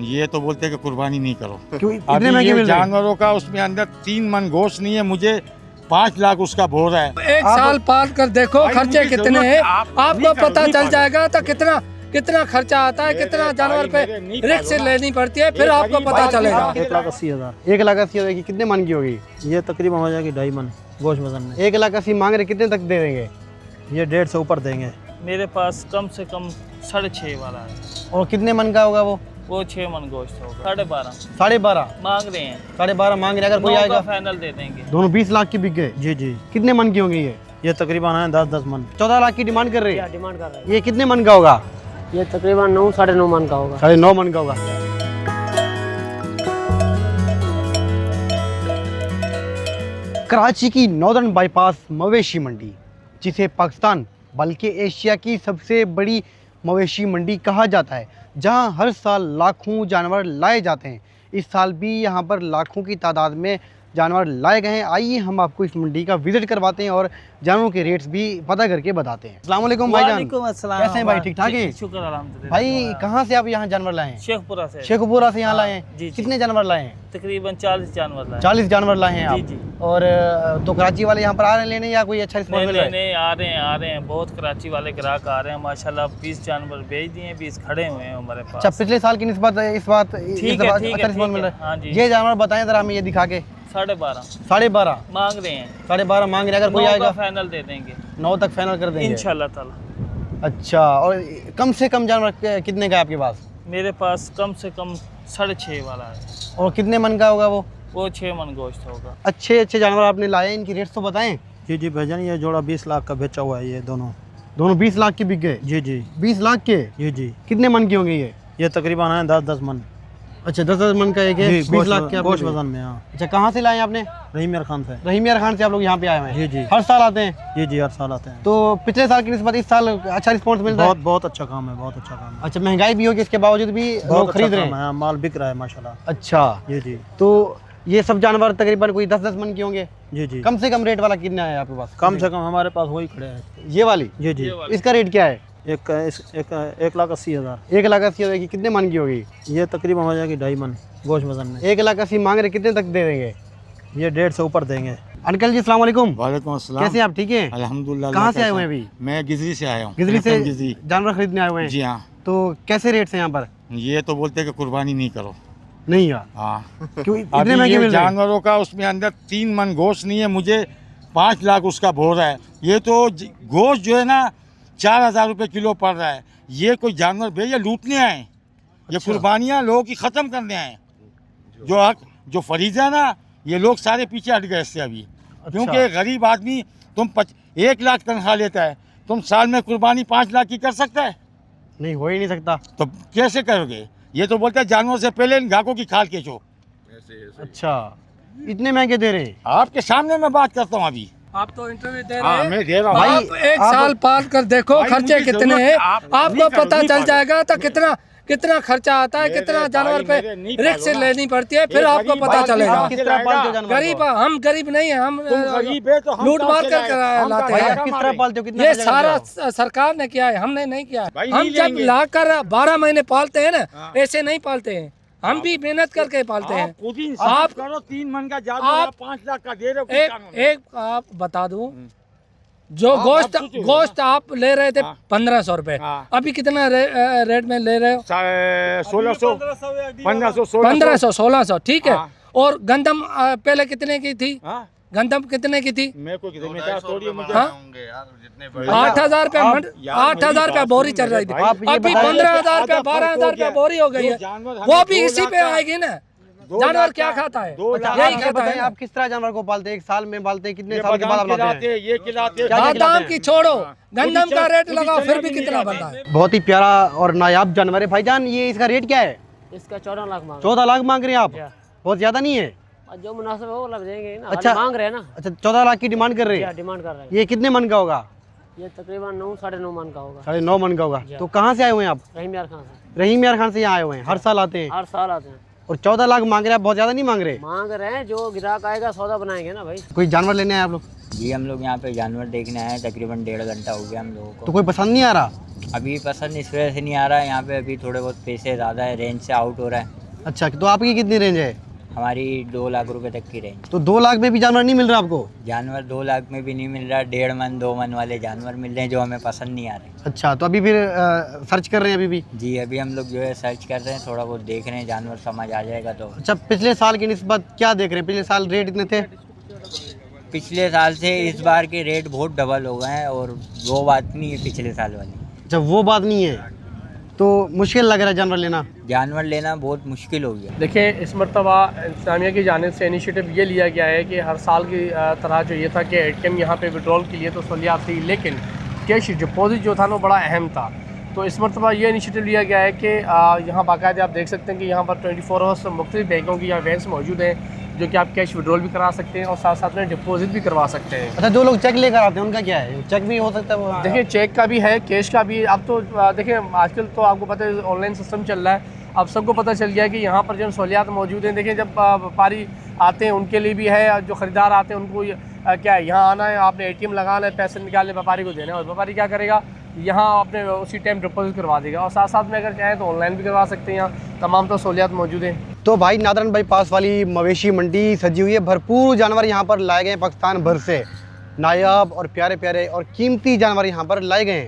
ये तो बोलते हैं कि कुर्बानी नहीं करो। क्यों इतने अभी महंगे ये मिल रहे हैं? जानवरों का उसमें अंदर 3 मन गोश्त नहीं है, मुझे 5 लाख उसका बोरा है। एक साल पाल कर देखो भाई, खर्चे उनकी कितने जरूरत हैं, है, आप आपको नहीं करो, पता नहीं चल पालो। जाएगा तो कितना कितना खर्चा आता है, मेरे कितना भाई, जानवर पे मेरे नहीं रिस्क पालो ना। लेनी पड़ती है, फिर ये आपको गरीब पता आदमी चलेगा। आप- 1,80,000। 1,80,000 की कितने मन की होगी? ये तकरीबन हो जाएगी 2.5 मन गोश्त वजन में। 1,80,000 मांग रहे, कितने तक दे देंगे? ये 1.5 से ऊपर देंगे। मेरे पास कम से कम 6.5 वाला है, और कितने मन का होगा वो? वो 6 मन गोश्त होगा। 12.5 12.5 मांग रहे हैं, 12.5 मांग रहे, अगर कोई 9 का आएगा फाइनल दे देंगे। दोनों 20 लाख की बिक गए। जी जी। कितने मन की होंगी ये? तकरीबन है 10-10 मन। 14 लाख की डिमांड कर रही है। डिमांड कर रहे हैं। ये कितने मन का होगा? ये तकरीबन 9 साढ़े 9 मन का होगा। 9.5 मन का होगा। कराची की नॉर्दर्न बाईपास मवेशी मंडी, जिसे पाकिस्तान बल्कि एशिया की सबसे बड़ी मवेशी मंडी कहा जाता है, जहां हर साल लाखों जानवर लाए जाते हैं। इस साल भी यहां पर लाखों की तादाद में जानवर लाए गए हैं। आइए हम आपको इस मंडी का विजिट करवाते हैं और जानवरों के रेट्स भी पता करके बताते हैं। अस्सलाम वालेकुम भाईजान, वालेकुम अस्सलाम। कैसे हैं भाई? ठीक ठाक हैं? शुक्र अल्हम्दुलिल्लाह। भाई कहाँ से आप यहाँ जानवर लाए हैं? शेखपुरा से शेखपुरा से यहाँ लाए हैं? जी, जी। कितने जानवर लाए हैं? तकरीबन 40 जानवर लाए। 40 जानवर लाए हैं आप? जी, जी। और तो कराची वाले यहाँ पर आ रहे हैं लेने, या कोई अच्छा रिस्पॉन्स मिल रहा है? नहीं आ रहे हैं बहुत कराची वाले ग्राहक आ रहे हैं माशाल्लाह। 20 जानवर बेच दिए, 20 खड़े हुए हैं हमारे पास। अच्छा, पिछले साल की निस्बत इस बात ठीक है, अच्छा रिस्पॉन्स मिल रहा है? हाँ जी। ये जानवर बताएं जरा हमें, ये दिखा के। 12.5 12.5 मांग रहे हैं, 12.5 मांग रहे हैं, अगर कोई 9 का आएगा फाइनल दे देंगे 9 तक फाइनल कर देंगे इंशाल्लाह ताला। अच्छा, और कम से कम जानवर कितने का है आपके पास? मेरे पास कम से कम 6.5 वाला है, और कितने मन का होगा वो? वो 6 मन गोश्त होगा। अच्छे जानवर आपने लाए हैं, इनकी रेट्स तो बताएं। जी जी भाईजान, ये जोड़ा 20 लाख का बेचा हुआ है। ये दोनों 20 लाख की बिक गए? जी जी। 20 लाख के? जी जी। कितने मन की होंगी ये तकरीबन है 10-10 मन। अच्छा, 10 मन का एक है, 20 लाख के गोश्त आपने? वजन में। हाँ, अच्छा, कहाँ से लाए हैं आपने? रहीम यार खान से। रहीम यार खान से आप लोग यहाँ पे आए हुए हैं? जी जी। हर साल आते हैं? जी जी, हर साल आते हैं। तो पिछले साल की निस्बत इस साल अच्छा रिस्पॉन्स मिल रहा है? बहुत अच्छा काम है, बहुत अच्छा काम है। अच्छा, महंगाई भी होगी, इसके बावजूद भी लोग खरीद रहे हैं? हाँ, माल बिक रहा है माशाल्लाह। अच्छा, जी जी। तो ये सब जानवर तकरीबन कोई 10-10 मन के होंगे? जी जी। कम से कम रेट वाला कितना है आपके पास? कम से कम हमारे पास वही खड़े हैं। ये वाली? जी जी। इसका रेट क्या है? 1,80,000। 1,80,000 की कितने मन की होगी? ये तकरीबन हो जाएगी 2.5 मन गोश्त वजन में। 1,80,000 मांग रहे, कितने तक दे देंगे? ये 1.5 से ऊपर देंगे। अंकल जी अस्सलाम वालेकुम। वालेकुम अस्सलाम। कैसे हैं आप? ठीक हैं? अल्हम्दुलिल्लाह। कहाँ से आए हुए हैं अभी? मैं गिजरी से आया हूँ। गिजरी से गिजरी। जानवर खरीदने आए हुए हैं? जी हाँ। तो कैसे रेट्स हैं यहाँ पर? ये तो बोलते हैं कि कुर्बानी नहीं करो। नहीं यार, हाँ। क्यों इतने अभी महंगे ये मिल रहे हैं? जानवरों का उसमें अंदर 3 मन गोश्त नहीं है, मुझे 5 लाख उसका बोरा है। ये तो गोश्त जो है ना 4,000 रुपये किलो पड़ रहा है। ये कोई जानवर भैया लूटने आए, ये कुर्बानियाँ लोगों की ख़त्म करने आए। जो हक जो फरीज़ा ना, ये लोग सारे पीछे हट गए इससे अभी। क्योंकि गरीब आदमी, तुम 1 लाख तनख्वाह लेता है, तुम साल में कुर्बानी 5 लाख की कर सकता है? नहीं, हो ही नहीं सकता। तो कैसे करोगे? ये तो बोलते हैं जानवर से पहले इन घाकों की खाल खींचो। अच्छा, इतने महंगे दे रहे हैं? आपके सामने मैं बात करता हूँ अभी। आप तो इंटरव्यू दे हाँ, रहे हैं, मैं दे रहा हूँ। भाई भाई, एक साल पाल कर देखो भाई, खर्चे मुझे कितने जरूरत हैं, है, आप आपको नहीं करो, पता नहीं चल पालो। जाएगा तो कितना खर्चा आता है, मेरे कितना जानवर भाई, पे मेरे नहीं रिस्क पालो ना। लेनी पड़ती है, फिर ये आपको गरीब पता आदमी चलेगा। आप किस तरह पालते हो जानवर गरीब, को? हम गरीब नहीं है, हम तुम गरीब है तो हम लूट कहाँ मार से कर लाए? हम लाते कहाँ हैं। से किस तरह पालते हो? कितना ये खर्चा सारा करते हो? सरकार ने किया है, हमने नहीं किया है। भाई, हम नहीं जब लेंगे। लाकर 12 महीने पालते हैं ना, ऐसे नहीं पालते हैं, हम भी मेहनत करके पालते हैं। आप खुद ही इंसाफ आप- करो। 3 मन का जानवर आप- आप 5 लाख का दे रहे हो किस कानून में? एक आप बता दूं, जो आप सोचो ना। गोश्त आप ले रहे थे हाँ। 1500 रुपए, हाँ। अभी कितना रेट में ले रहे हो? 1600 1500 1500 1600, ठीक है। हाँ। और गंदम पहले कितने की थी? हाँ, गंदम कितने की थी? मैं कोई जिम्मेदार थोड़ी है मुझे। हाँ? 8,000 रुपया 8,000 रुपया बोरी चल रही थी, आप ये अभी बताइए- 15,000 रुपया 12,000 रुपया बोरी हो गई है। वो भी इसी पे आएगी ना। जानवर क्या खाता है? अच्छा, यही आप ये खाता बताएं, है ना। आप किस तरह जानवर को पालते हैं? एक साल में पालते हैं? कितने ये साल के बाद बादाम आप लाते खिलाते हैं? हैं, ये खिलाते हैं। क्या खिलाते बादाम हैं? की छोड़ो, गंदम का रेट पूरी लगाओ, फिर चने भी भी कितना नहीं बनता आते। है? बहुत ही प्यारा और नायाब जानवर है भाईजान। ये इसका रेट क्या है? इसका 14 लाख मांग 14 लाख मांग रहे हैं आप? या। बहुत ज्यादा नहीं है? और जो मुनासिब है वो लग जाएंगे ना। अच्छा। अच्छा मांग रहे हैं ना। अच्छा, 14 लाख की डिमांड कर रहे या हैं। डिमांड कर रहे हैं। ये कितने मन का होगा? ये तकरीबन 9 साढ़े 9 मन का होगा। 9.5 मन का होगा। तो कहाँ से आए हुए हैं आप? रहीम यार खान से रहीम यार खान से यहाँ आए हुए हैं? हर साल आते हैं? हर साल आते हैं। और 14 लाख मांग रहे हैं, आप बहुत ज़्यादा नहीं मांग रहे? मांग रहे हैं, जो ग्राहक आएगा सौदा बनाएंगे ना भाई। कोई जानवर लेने आए आप लोग? जी हम लोग यहाँ पे जानवर देखने आए हैं, तकरीबन 1.5 घंटा हो गया हम लोगों तो को। कोई पसंद नहीं आ रहा? अभी पसंद इस वजह से नहीं आ रहा है, यहाँ पे अभी थोड़े बहुत पैसे ज़्यादा है, रेंज से आउट हो रहा है। अच्छा, तो आपकी कितनी रेंज है? हमारी 2 लाख रुपए तक की रेंज। तो 2 लाख में भी जानवर नहीं मिल रहा आपको? जानवर 2 लाख में भी नहीं मिल रहा, 1.5 मन 2 मन वाले जानवर मिल रहे हैं जो हमें पसंद नहीं आ रहे। अच्छा, तो अभी फिर सर्च कर रहे हैं अभी भी? जी अभी हम लोग जो है सर्च कर रहे हैं, थोड़ा बहुत देख रहे हैं, जानवर समझ आ जाएगा तो। अच्छा, पिछले साल की निस्बत क्या देख रहे हैं? पिछले साल रेट इतने थे? पिछले साल से इस बार के रेट बहुत डबल हो गए हैं और वो बात नहीं है पिछले साल वाली। अच्छा, वो बात नहीं है, तो मुश्किल लग रहा है जानवर लेना? जानवर लेना बहुत मुश्किल हो गया। देखिए, इस मरतबा इंतजामिया की जानिब से इनिशिएटिव ये लिया गया है कि हर साल की तरह जो ये था कि ATM यहाँ पे विड्रॉल के लिए तो सहूलियात थी, लेकिन कैश डिपॉजिट जो था ना बड़ा अहम था। तो इस मरतबा ये इनिशिएटिव लिया गया है कि यहाँ बाकायदा आप देख सकते हैं कि यहाँ पर 24 आवर्स मुख्तलिफ बैंकों की यहाँ वैन्स मौजूद हैं जो कि आप कैश विड्रॉल भी करा सकते हैं और साथ साथ में डिपॉजिट भी करवा सकते हैं। अच्छा, जो लोग चेक लेकर आते हैं उनका क्या है? चेक भी हो सकता है वो? देखिए, चेक का भी है, कैश का भी। अब तो देखिए आजकल तो आपको पता है ऑनलाइन सिस्टम चल रहा है, अब सबको पता चल गया है कि यहाँ पर जो सहूलियात मौजूद हैं। देखिए, जब व्यापारी आते हैं उनके लिए भी है, जो ख़रीदार आते हैं उनको क्या है, यहाँ आना है, आपने ATM लगाना है, पैसे निकालने व्यापारी को देना है और व्यापारी क्या करेगा, यहाँ आपने उसी टाइम डिपॉजिट करवा देगा। और साथ साथ में अगर चाहें तो ऑनलाइन भी करवा सकते हैं, यहाँ तमाम तो सहूलियात मौजूद हैं। तो भाई नादरन बाईपास वाली मवेशी मंडी सजी हुई है, भरपूर जानवर यहाँ पर लाए गए हैं पाकिस्तान भर से। नायाब और प्यारे प्यारे और कीमती जानवर यहाँ पर लाए गए हैं।